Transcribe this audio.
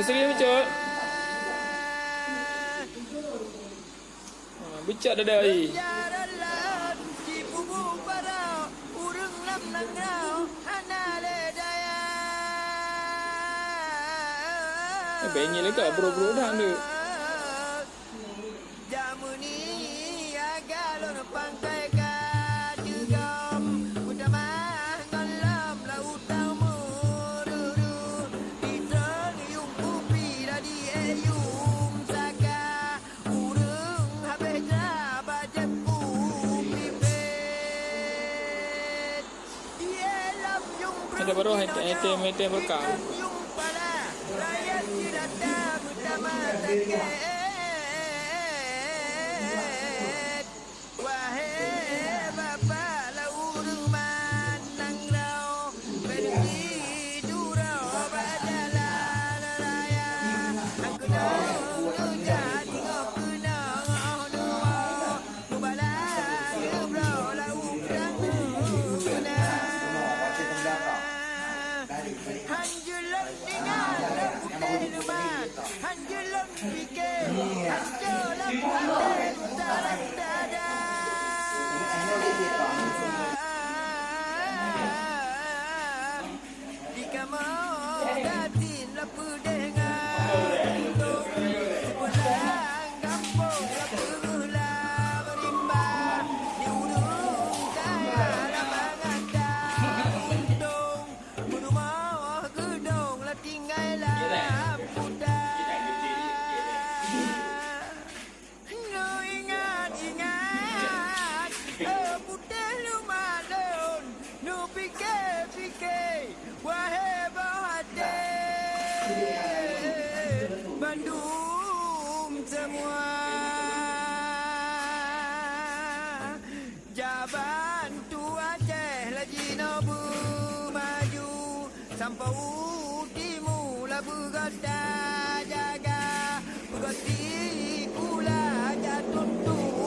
Seri becak. Becak dah dari. Bengil dekat bro-bro dah tu. Jamu ni agak lon pangkai ka jugam utama ngalam lautan mururu diteng yung kupi di eyum saka urung habesna bajet kupi pet dielam yung ada baru item bekal. Bandung semua Jaban tu Aceh lagi nobu maju sampai utimu lah bergada jaga bergati kula jatuh tu